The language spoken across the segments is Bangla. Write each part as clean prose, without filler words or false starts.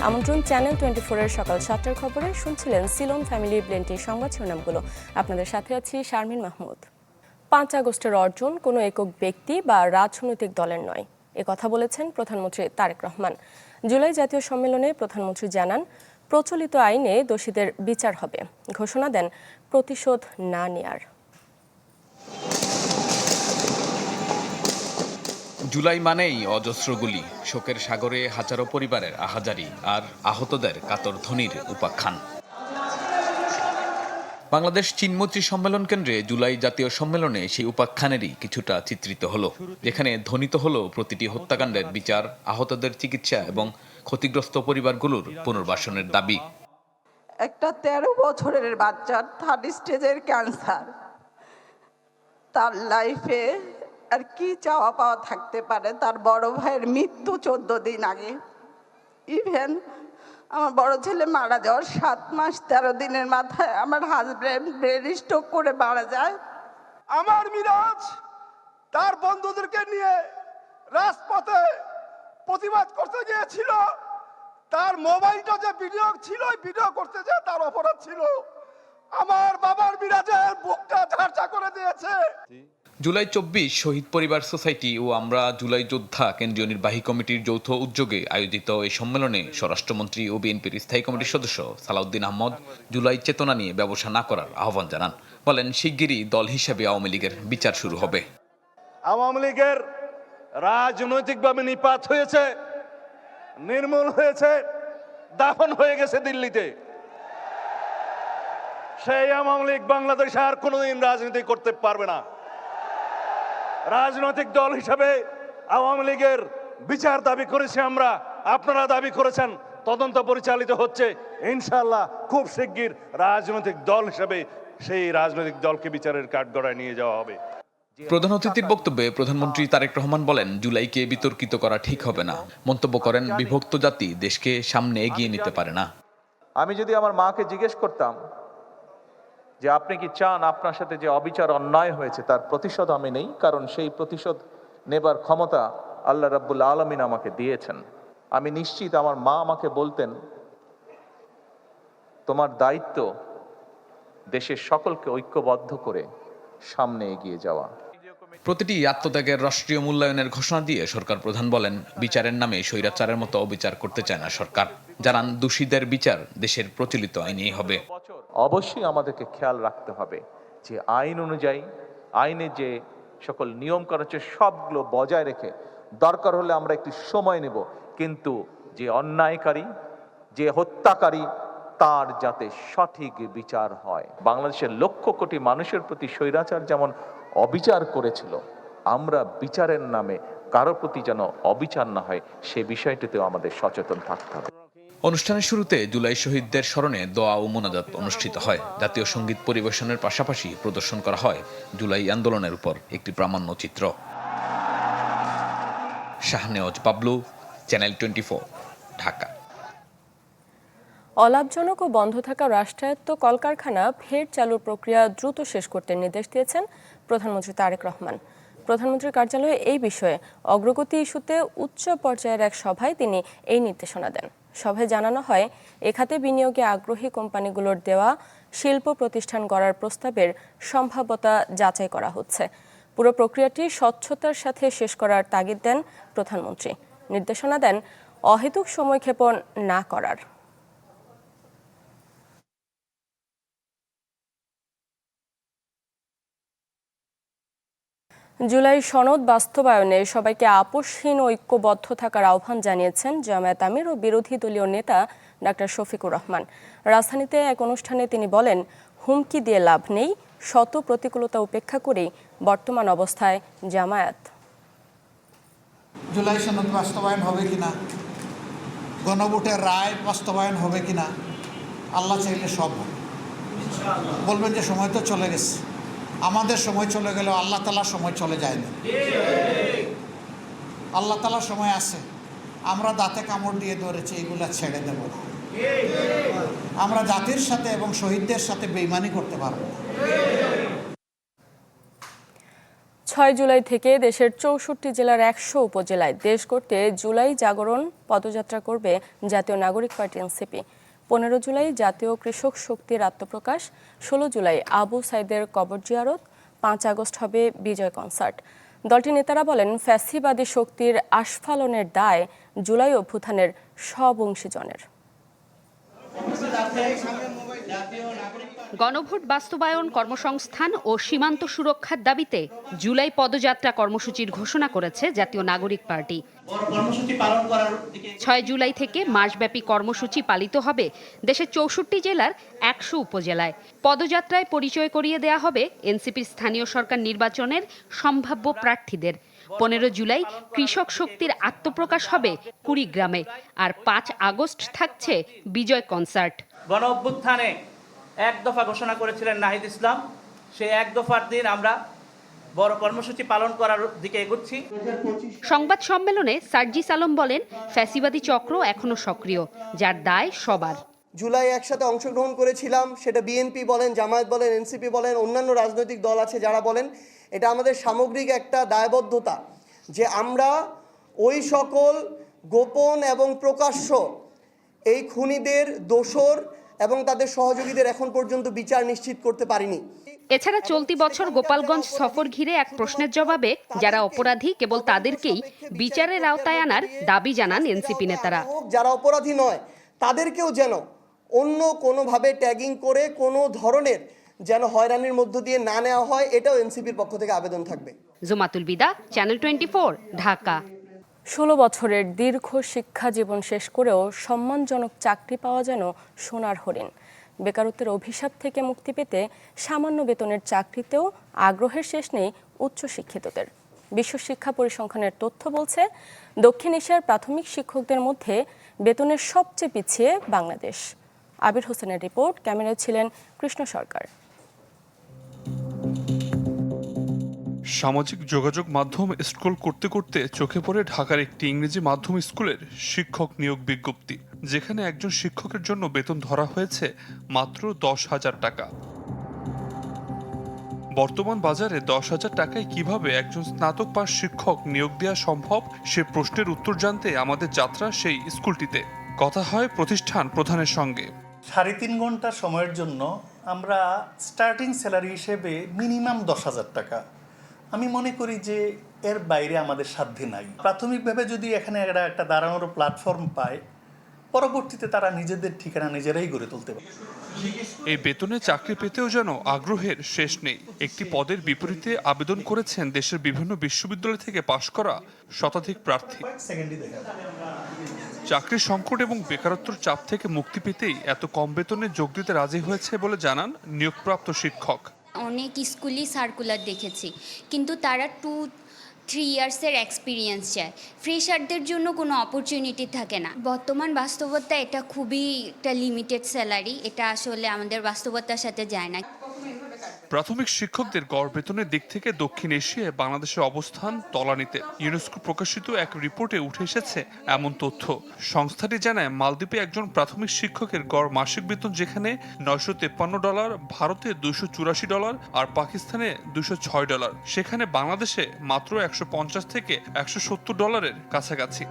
আমন্ত্রণ চ্যানেল 24 এর সকাল 7টার খবরে। শুনছিলেন সিলন ফ্যামিলি ব্লেন্টির সংবাদ শিরোনামগুলো। আপনাদের সাথে আছি শারমিন মাহমুদ। 5 আগস্টের অর্জন কোনো একক ব্যক্তি বা রাজনৈতিক দলের নয়, কথা বলেছেন প্রধানমন্ত্রী তারেক রহমান। জুলাই জাতীয় সম্মেলনে প্রধানমন্ত্রী জানান, প্রচলিত আইনে দোষীদের বিচার হবে। ঘোষণা দেন প্রতিশোধ না নেয়ার। জুলাই মানেই অজস্র গুলি, শোকের সাগরে হাজারো পরিবারের আহাজারি আর আহতদের কাতর ধ্বনির উপাখ্যান। বাংলাদেশ চীনমৈত্রী সম্মেলন কেন্দ্রে জুলাই জাতীয় সম্মেলনে সেই উপাখ্যানেরই কিছুটা চিত্রিত হলো, যেখানে ধ্বনিত হলো প্রতিটি হত্যাকাণ্ডের বিচার, আহতদের চিকিৎসা এবং ক্ষতিগ্রস্ত পরিবারগুলোর পুনর্বাসনের দাবি। একটা 13 বছরের বাচ্চার 3rd স্টেজের ক্যান্সার, তার লাইফে আর কি চাওয়া পাওয়া থাকতে পারে? তার বড় ভাইয়ের মৃত্যু 14 দিন আগে। ইভেন আমার বড় ছেলে মারা যাওয়ার 7 মাস 13 দিনের মাথায় আমার হাজব্যান্ড ব্রেন স্ট্রোক করে মারা যায়। আমার মিরাজ তার বন্ধুদেরকে নিয়ে রাজপথে প্রতিবাদ করতে গিয়েছিল, তার মোবাইলটা যে ভিডিও ছিল, ভিডিও করতে যে তার অপরাধ ছিল। আমার বাবার মিরাজের বুকটা ঝাড়ঝাড় করে দিয়েছে। জুলাই 24 শহীদ পরিবার সোসাইটি ও আমরা জুলাই যোদ্ধা কেন্দ্রীয় নির্বাহী কমিটির যৌথ উদ্যোগে আয়োজিত এই সম্মেলনে স্বরাষ্ট্রমন্ত্রী ও বিএনপির স্থায়ী কমিটির সদস্য সালাউদ্দিন আহমদ জুলাই চেতনা নিয়ে ব্যবসা না করার আহ্বান জানান। বলেন, শিগগিরই দল হিসেবে আওয়ামী লীগের বিচার শুরু হবে। আওয়ামী লীগের রাজনৈতিকভাবে নিপাত হয়েছে, নির্মূল হয়েছে, দাফন হয়ে গেছে দিল্লিতে। সেই আওয়ামী লীগ বাংলাদেশে আর কোনোদিন রাজনীতি করতে পারবে না। রাজনৈতিক দল হিসাবে আওয়ামী লীগের বিচার দাবি করেছি আমরা, আপনারা দাবি করেছেন, তদন্ত পরিচালিত হচ্ছে। ইনশাআল্লাহ খুব শিগগির রাজনৈতিক দল হিসাবে সেই রাজনৈতিক দলকে বিচারের কাঠগড়ায় নিয়ে যাওয়া হবে। প্রধান অতিথির বক্তব্যে প্রধানমন্ত্রী তারেক রহমান বলেন, জুলাইকে বিতর্কিত করা ঠিক হবে না। মন্তব্য করেন, বিভক্ত জাতি দেশকে সামনে এগিয়ে নিতে পারে না। আমি যদি আমার মাকে জিজ্ঞেস করতাম যে আপনি কি চান আপনার সাথে যে অবিচার অন্যায় হয়েছে তার প্রতিশোধ আমি নেই, কারণ সেই প্রতিশোধ নেবার ক্ষমতা আল্লাহ রাব্বুল আলামিন আমাকে দিয়েছেন, আমি নিশ্চিত আমার মা আমাকে বলতেন, তোমার দায়িত্ব দেশের সকলকে ঐক্যবদ্ধ করে সামনে এগিয়ে যাওয়া। প্রতিটি আত্মত্যাগের রাষ্ট্রীয় মূল্যায়নের ঘোষণা দিয়ে সরকার প্রধান বলেন, বিচারের নামে স্বৈরাচারের মতো অবিচার করতে চায় না সরকার। জানান, দোষীদের বিচার দেশের প্রচলিত আইনেই হবে। অবশ্যই আমাদেরকে খেয়াল রাখতে হবে যে আইন অনুযায়ী আইনে যে সকল নিয়ম করা হচ্ছে সবগুলো বজায় রেখে দরকার হলে আমরা একটু সময় নেব, কিন্তু যে অন্যায়কারী, যে হত্যাকারী, তার যাতে সঠিক বিচার হয়। বাংলাদেশের লক্ষ কোটি মানুষের প্রতি স্বৈরাচার যেমন অবিচার করেছিল, আমরা বিচারের নামে কারো প্রতি যেন অবিচার না হয় সে বিষয়টিতেও আমাদের সচেতন থাকতে হবে। অনুষ্ঠানের শুরুতে জুলাই শহীদদের স্মরণে দোয়া ও মোনাজাত অনুষ্ঠিত হয়। জাতীয় সঙ্গীত পরিবেশনের পাশাপাশি প্রদর্শন করা হয় জুলাই আন্দোলনের উপর একটি প্রামাণ্যচিত্র। শাহনেওয়াজ বাবলু, চ্যানেল 24, ঢাকা। অলাভজনক ও বন্ধ থাকা রাষ্ট্রায়ত্ত কলকারখানা ফের চালুর প্রক্রিয়া দ্রুত শেষ করতে নির্দেশ দিয়েছেন প্রধানমন্ত্রী তারেক রহমান। প্রধানমন্ত্রীর কার্যালয়ে এই বিষয়ে অগ্রগতি ইস্যুতে উচ্চ পর্যায়ের এক সভায় তিনি এই নির্দেশনা দেন। সভায় জানানো হয়, এ খাতে বিনিয়োগে আগ্রহী কোম্পানিগুলোর দেওয়া শিল্প প্রতিষ্ঠান গড়ার প্রস্তাবের সম্ভাব্যতা যাচাই করা হচ্ছে। পুরো প্রক্রিয়াটি স্বচ্ছতার সাথে শেষ করার তাগিদ দেন প্রধানমন্ত্রী। নির্দেশনা দেন অহেতুক সময়ক্ষেপণ না করার। জুলাই সনদ বাস্তবায়নে সবাইকে আপোষহীন ঐক্যবদ্ধ থাকার আহ্বান জানিয়েছেন জামায়াত আমির ও বিরোধী দলীয় নেতা ডাক্তার শফিকুর রহমান। রাজধানীতে এক অনুষ্ঠানে তিনি বলেন, হুমকি দিয়ে লাভ নেই, শত প্রতিকূলতা উপেক্ষা করেই বর্তমান অবস্থায় জামায়াত। জুলাই সনদ বাস্তবায়ন হবে কিনা, গণভোটের রায় বাস্তবায়ন হবে কিনা, আল্লাহ চাইলে সব বলবেন যে সময় তো চলে গেছে। আমাদের সময় চলে গেলেও আল্লাহ তাআলার সময় চলে যায়নি। আল্লাহ তাআলার সময় আছে, আমরা দাঁতে কামড় দিয়ে ধরেছি, এগুলা ছেড়ে দেব না। আমরা জাতির সাথে এবং শহীদদের সাথে বেইমানি করতে পারবো না। 6 জুলাই থেকে দেশের 64 জেলার 100 উপজেলায় দেশ করতে জুলাই জাগরণ পদযাত্রা করবে জাতীয় নাগরিক পার্টি এনসিপি। 15 জুলাই জাতীয় কৃষক শক্তির আত্মপ্রকাশ, 16 জুলাই আবু সাইদের কবর জিয়ারত, 5 আগস্ট হবে বিজয় কনসার্ট। দলটির নেতারা বলেন, ফ্যাসিবাদী শক্তির আস্ফালনের দায় জুলাই অভ্যুত্থানের সব অংশীজনের। গণভোট বাস্তবায়ন, কর্মসংস্থান ও সীমান্ত সুরক্ষার দাবিতে জুলাই পদযাত্রা কর্মসূচির ঘোষণা করেছে জাতীয় নাগরিক পার্টি। 6 জুলাই থেকে মাসব্যাপী কর্মসূচি পালিত হবে দেশের 64 জেলার 100 উপজেলায়। পদযাত্রায় পরিচয় করিয়ে দেয়া হবে এনসিপির স্থানীয় সরকার নির্বাচনের সম্ভাব্য প্রার্থীদের। 15 জুলাই কৃষক শক্তির আত্মপ্রকাশ হবে কুড়িগ্রামে, আর 5 আগস্ট থাকছে বিজয় কনসার্ট। গণ অভ্যুত্থানে এক দফা ঘোষণা করেছিলেন নাহিদ ইসলাম, সেই এক দফার দিন আমরা বড় কর্মসূচি পালন করার দিকে এগোচ্ছি। সংবাদ সম্মেলনে সার্জিস আলম বলেন, ফ্যাসিবাদী চক্র এখনো সক্রিয়, যার দায় সবার। জুলাই একসাথে অংশগ্রহণ করেছিলাম, সেটা বিএনপি বলেন, জামায়াত বলেন, এনসিপি বলেন, অন্যান্য রাজনৈতিক দল আছে যারা বলেন, এটা আমাদের সামগ্রিক একটা দায়বদ্ধতা যে আমরা ওই সকল গোপন এবং প্রকাশ্য এই খুনিদের দোষর এবং তাদের সহযোগীদের এখন পর্যন্ত বিচার নিশ্চিত করতে পারিনি। এছাড়া চলতি বছর গোপালগঞ্জ সফর ঘিরে এক প্রশ্নের জবাবে যারা অপরাধী কেবল তাদেরকেই বিচারের আওতায় আনার দাবি জানান এনসিপি নেতারা। যারা অপরাধী নয় তাদেরকেও যেন অন্য কোনোভাবে ট্যাগিং করে কোনো ধরনের যেন হয়রানির মধ্য দিয়ে না নেওয়া হয়, এটাও এনসিপির পক্ষ থেকে আবেদন থাকবে। জুমাতুল বিদা, চ্যানেল 24, ঢাকা। 16 বছরের দীর্ঘ শিক্ষা জীবন শেষ করেও সম্মানজনক চাকরি পাওয়া যেন সোনার হরিণ। বেকারত্বের অভিশাপ থেকে মুক্তি পেতে সামান্য বেতনের চাকরিতেও আগ্রহের শেষ নেই উচ্চশিক্ষিতদের। বিশ্ব শিক্ষা পরিসংখ্যানের তথ্য বলছে, দক্ষিণ এশিয়ার প্রাথমিক শিক্ষকদের মধ্যে বেতনের সবচেয়ে পিছিয়ে বাংলাদেশ। আবির হোসেনের রিপোর্ট, ক্যামেরায় ছিলেন কৃষ্ণ সরকার। সামাজিক যোগাযোগ মাধ্যম স্ক্রল করতে করতে চোখে পড়ে ঢাকার একটি ইংরেজি মাধ্যম স্কুলের শিক্ষক নিয়োগ বিজ্ঞপ্তি, যেখানে একজন শিক্ষকের জন্য বেতন ধরা হয়েছে মাত্র 10,000 টাকা। বর্তমান বাজারে 10,000 টাকায় কিভাবে একজন স্নাতক পাস শিক্ষক নিয়োগ দেওয়া সম্ভব, সে প্রশ্নের উত্তর জানতে আমাদের যাত্রা সেই স্কুলটিতে। কথা হয় প্রতিষ্ঠান প্রধানের সঙ্গে। 3.5 ঘন্টা সময়ের জন্য আমরা স্টার্টিং স্যালারি হিসেবে মিনিমাম 10,000 টাকা। আমি মনে করি যে এর বাইরে আমাদের সাধ্যে নাই। প্রাথমিকভাবে যদি এখানে একটা দাঁড়ানোর প্ল্যাটফর্ম পায়, পরবর্তীতে তারা নিজেদের ঠিকানা নিজেরাই গড়ে তুলতে পারে। এই বেতনে চাকরি পেতেও যেন আগ্রহের শেষ নেই। একটি পদের বিপরীতে আবেদন করেছেন দেশের বিভিন্ন বিশ্ববিদ্যালয় থেকে পাশ করা শতাধিক প্রার্থী। চাকরির সংকট এবং বেকারত্বের চাপ থেকে মুক্তি পেতেই এত কম বেতনে যোগ দিতে রাজি হয়েছে বলে জানান নিয়োগপ্রাপ্ত শিক্ষক। অনেক স্কুলই সার্কুলার দেখেছি, কিন্তু তারা 2-3 ইয়ার্সের এক্সপিরিয়েন্স চায়। ফ্রেশারদের জন্য কোনো অপরচুনিটি থাকে না। বর্তমান বাস্তবতা এটা খুবই একটা লিমিটেড স্যালারি, এটা আসলে আমাদের বাস্তবতার সাথে যায় না। প্রাথমিক শিক্ষকদের গড় বেতনের দিক থেকে দক্ষিণ এশিয়ায় বাংলাদেশের অবস্থান তলানিতে। ইউনেস্কো প্রকাশিত এক রিপোর্টে উঠে এসেছে এমন তথ্য। সংস্থাটি জানায়, মালদ্বীপে একজন প্রাথমিক শিক্ষকের গড় মাসিক বেতন যেখানে $953, ভারতে $284 আর পাকিস্তানে $206, সেখানে বাংলাদেশে মাত্র $150 থেকে $170 কাছাকাছি।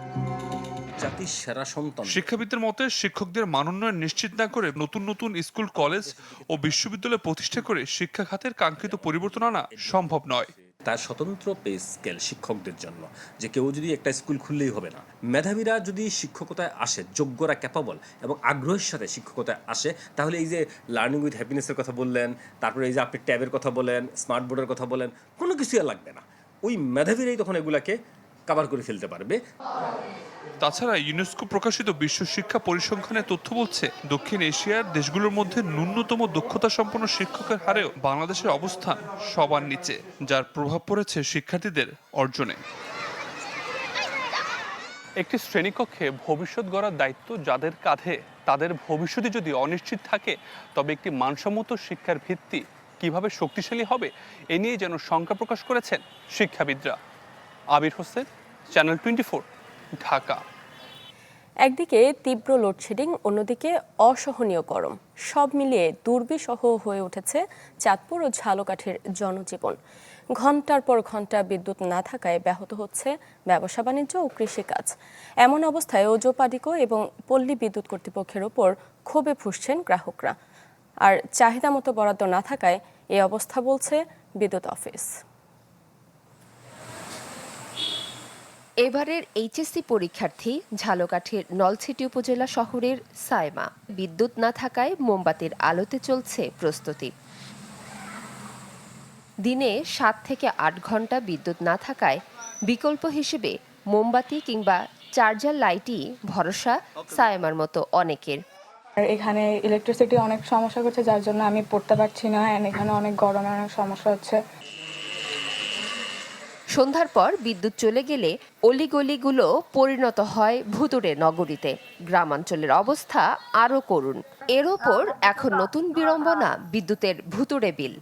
শিক্ষাবিদদের মতে, শিক্ষকদের মানোন্নয়ন নিশ্চিত না করে নতুন নতুন স্কুল, কলেজ ও বিশ্ববিদ্যালয় প্রতিষ্ঠা করে শিক্ষা খাতের কাঙ্ক্ষিত পরিবর্তন আনা সম্ভব নয়। তার স্বতন্ত্র পে স্কেল শিক্ষকদের জন্য, যে কেউ যদি একটা স্কুল খুললেই হবে না। মেধাবীরা যদি শিক্ষকতায় আসে, যোগ্যরা ক্যাপাবল এবং আগ্রহের সাথে শিক্ষকতায় আসে, তাহলে এই যে লার্নিং উইথ হ্যাপিনেসের কথা বললেন, তারপরে এই যে আপনি ট্যাবের কথা বলেন, স্মার্ট বোর্ডের কথা বলেন, কোনো কিছুই আর লাগবে না। ওই মেধাবীরাই তখন এগুলাকে কভার করে ফেলতে পারবে। তাছাড়া ইউনেস্কো প্রকাশিত বিশ্ব শিক্ষা পরিসংখ্যানের তথ্য বলছে, দক্ষিণ এশিয়ার দেশগুলোর মধ্যে ন্যূনতম দক্ষতা সম্পন্ন শিক্ষকের হারেও বাংলাদেশের অবস্থান সবার নিচে, যার প্রভাব পড়েছে শিক্ষার্থীদের অর্জনে। একটি শ্রেণীকক্ষে ভবিষ্যৎ গড়ার দায়িত্ব যাদের কাঁধে, তাদের ভবিষ্যতে যদি অনিশ্চিত থাকে, তবে একটি মানসম্মত শিক্ষার ভিত্তি কিভাবে শক্তিশালী হবে, এ নিয়ে যেন শঙ্কা প্রকাশ করেছেন শিক্ষাবিদরা। আবির হোসেন, চ্যানেল 24, ঢাকা। একদিকে তীব্র লোডশেডিং, অন্যদিকে অসহনীয় গরম, সব মিলিয়ে দুর্বিষহ হয়ে উঠেছে চাঁদপুর ও ঝালকাঠির জনজীবন। ঘন্টার পর ঘন্টা বিদ্যুৎ না থাকায় ব্যাহত হচ্ছে ব্যবসা বাণিজ্য ও কৃষিকাজ। এমন অবস্থায় ওজোপাডিকো এবং পল্লী বিদ্যুৎ কর্তৃপক্ষের ওপর ক্ষোভে ফুঁসছেন গ্রাহকরা। আর চাহিদা মতো বরাদ্দ না থাকায় এই অবস্থা বলছে বিদ্যুৎ অফিস। এবারের এইচএসসি পরীক্ষার্থী ঝালকাঠির নলছিটি উপজেলা শহরের সায়মা। বিদ্যুৎ না থাকায় মোমবাতির আলোতে চলছে প্রস্তুতি। দিনে 7 থেকে 8 ঘন্টা বিদ্যুৎ না থাকায় বিকল্প হিসেবে মোমবাতি কিংবা চার্জার লাইটই ভরসা সায়মার মতো অনেকের। আর এখানে ইলেকট্রিসিটি অনেক সমস্যা করছে, যার জন্য আমি পড়তে পারছি না। এখানে অনেক গরমের অনেক সমস্যা হচ্ছে। সন্ধ্যার পর বিদ্যুৎ চলে গেলে অলিগলিগুলো পরিণত হয় ভুতুড়ে নগরীতে। গ্রামাঞ্চলের অবস্থা আরও করুণ। এর ওপর এখন নতুন বিড়ম্বনা বিদ্যুতের ভুতুড়ে বিল।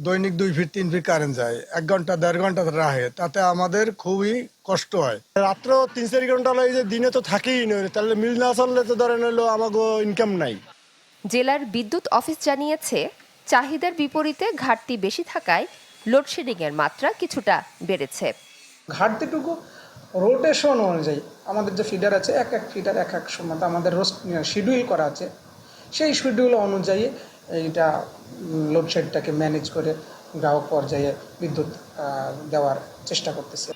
দৈনিক 2 ফিট 3 ফিট কারেন্ট যায়, 1 ঘন্টা 1.5 ঘন্টা রাহে, তাতে আমাদের খুবই কষ্ট হয়। রাত্র 3-4 ঘন্টা লাগে, যে দিনে তো থাকেই না, তাহলে মিল না চললে তো ধরেন হলো আমাকে ইনকাম নাই। জেলার বিদ্যুৎ অফিস জানিয়েছে, চাহিদার বিপরীতে ঘাটতি বেশি থাকায় লোডশেডিংয়ের মাত্রা কিছুটা বেড়েছে। ঘাটতিটুকু রোটেশন অনুযায়ী আমাদের যে ফিডার আছে, এক ফিডার এক সময় আমাদের শিডিউল করা আছে, সেই শিডিউল অনুযায়ী এইটা লোডশেডটাকে ম্যানেজ করে গ্রাহক পর্যায়ে বিদ্যুৎ দেওয়ার চেষ্টা করতেছে।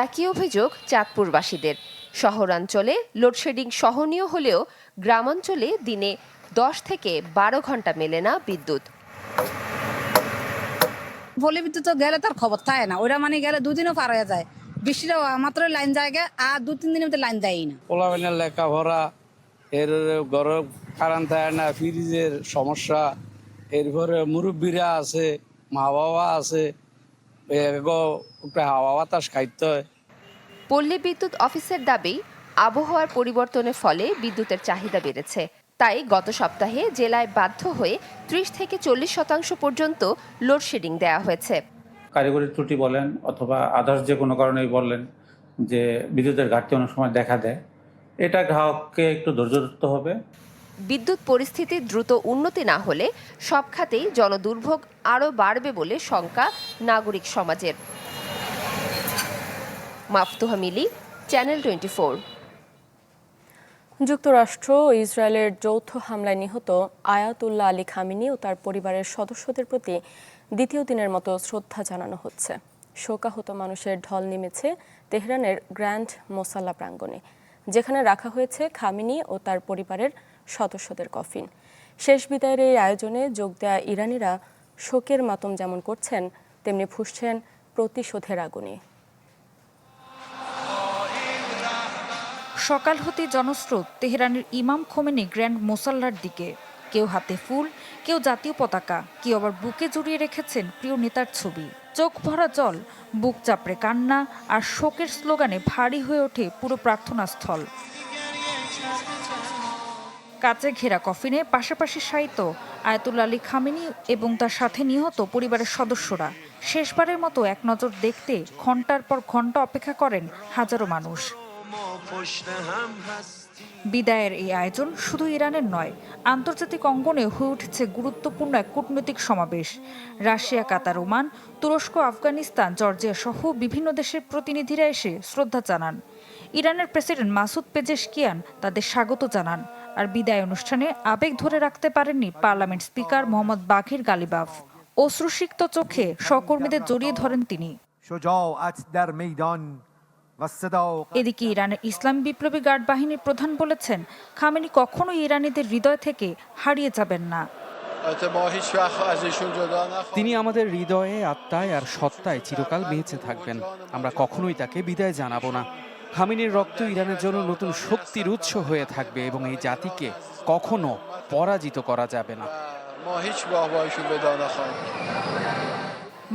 একই অভিযোগ চাঁদপুরবাসীদের। শহরাঞ্চলে লোডশেডিং সহনীয় হলেও গ্রামাঞ্চলে দিনে 10 থেকে 12 ঘন্টা মেলে না বিদ্যুৎ। বলে বিদ্যুৎ গেলে তার খবর থাকে না, ওইটা মানে গেলে 2 দিনও পার হয়ে যায়। বৃষ্টিটা মাত্র লাইন জায়গা, আর 2-3 দিনের মধ্যে লাইন দেয়ই না। পোলাবেনের লেখাপড়া, এর গরম কারেন্ট থাকে না, ফ্রিজের সমস্যা, এরপরে মুরব্বীরা আছে, মা বাবা আছে, হাওয়া বাতাস খাইতে হয়। পল্লী বিদ্যুৎ অফিসের দাবি, আবহাওয়ার পরিবর্তনের ফলে বিদ্যুতের চাহিদা বেড়েছে। তাই গত সপ্তাহে জেলায় বাধ্য হয়ে 30 থেকে 40% পর্যন্ত লোডশেডিং দেওয়া হয়েছে। কারিগরি ত্রুটি বলেন অথবা আদার্স যে কোনো কারণেই বললেন যে বিদ্যুতের ঘাটতি অনেক সময় দেখা দেয়, এটা গ্রাহককে একটু ধৈর্য ধরতে হবে। বিদ্যুৎ পরিস্থিতি দ্রুত উন্নতি না হলে সব খাতেই জনদুর্ভোগ আরও বাড়বে বলে শঙ্কা নাগরিক সমাজের। মাফতুহা মিলি, চ্যানেল 24। যুক্তরাষ্ট্র ও ইসরায়েলের যৌথ হামলায় নিহত আয়াতুল্লাহ আলী খামেনি ও তার পরিবারের সদস্যদের প্রতি দ্বিতীয় দিনের মতো শ্রদ্ধা জানানো হচ্ছে। শোকাহত মানুষের ঢল নেমেছে তেহরানের গ্র্যান্ড মোসাল্লা প্রাঙ্গণে, যেখানে রাখা হয়েছে খামেনি ও তার পরিবারের সদস্যদের কফিন। শেষ বিদায়ের এই আয়োজনে যোগ দেয়া ইরানিরা শোকের মাতম যেমন করছেন, তেমনি ফুঁসছেন প্রতিশোধের আগুনে। সকাল হতে জনস্রোত তেহরানের ইমাম খোমেনি গ্র্যান্ড মোসাল্লার দিকে। কেউ হাতে ফুল, কেউ জাতীয় পতাকা, কেউ আবার বুকে জড়িয়ে রেখেছেন প্রিয় নেতার ছবি। চোখ ভরা জল, বুক চাপড়ে কান্না আর শোকের স্লোগানে ভারী হয়ে ওঠে পুরো প্রার্থনা স্থল। কাচে ঘেরা কফিনে পাশাপাশি শায়িত আয়াতুল্লাহ আলী খামেনি এবং তার সাথে নিহত পরিবারের সদস্যরা। শেষবারের মতো এক নজর দেখতে ঘন্টার পর ঘন্টা অপেক্ষা করেন হাজারো মানুষ। বিদায়ের এই আয়োজন শুধু ইরানের নয়, আন্তর্জাতিক অঙ্গনে হয়ে উঠেছে গুরুত্বপূর্ণ এক কূটনৈতিক সমাবেশ। রাশিয়া, কাতার, ওমান, তুরস্ক, আফগানিস্তান, জর্জিয়া সহ বিভিন্ন দেশের প্রতিনিধিরা এসে শ্রদ্ধা জানান। ইরানের প্রেসিডেন্ট মাসুদ পেজেশকিয়ান তাদের স্বাগত জানান। আর বিদায় অনুষ্ঠানে আবেগ ধরে রাখতে পারেননি পার্লামেন্ট স্পিকার মোহাম্মদ বাঘির গালিবাফ। অশ্রুসিক্ত চোখে সহকর্মীদের জড়িয়ে ধরেন তিনি। এদিকে ইরানের ইসলামী বিপ্লবী গার্ড বাহিনীর প্রধান বলেছেন, খামেনি কখনোই ইরানিদের হৃদয় থেকে হারিয়ে যাবেন না। তিনি আমাদের হৃদয়ে, আত্মায় আর সত্তায় চিরকাল বেঁচে থাকবেন। আমরা কখনোই তাকে বিদায় জানাবো না। খামেনির রক্ত ইরানের জন্য নতুন শক্তির উৎস হয়ে থাকবে এবং এই জাতিকে কখনো পরাজিত করা যাবে না।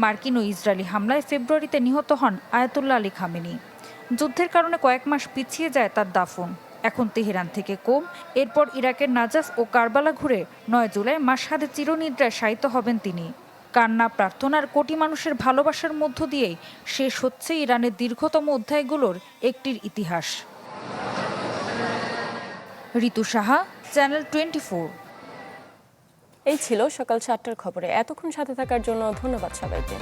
মার্কিন ও ইসরায়েলি হামলায় ফেব্রুয়ারিতে নিহত হন আয়াতুল্লাহ আলী খামেনি। যুদ্ধের কারণে কয়েক মাস পিছিয়ে যায় তার দাফন। এখন তেহরান থেকে কোম, এরপর ইরাকের নাজাফ ও কারবালা ঘুরে 9 জুলাই মাশহাদে চিরনিদ্রায় শায়িত হবেন তিনি। কান্না, প্রার্থনার কোটি মানুষের ভালোবাসার মধ্য দিয়েই শেষ হচ্ছে ইরানের দীর্ঘতম অধ্যায়গুলোর একটির ইতিহাস। ঋতু সাহা, চ্যানেল 24। এই ছিল সকাল 7টার খবরে। এতক্ষণ সাথে থাকার জন্য ধন্যবাদ সবাইকে।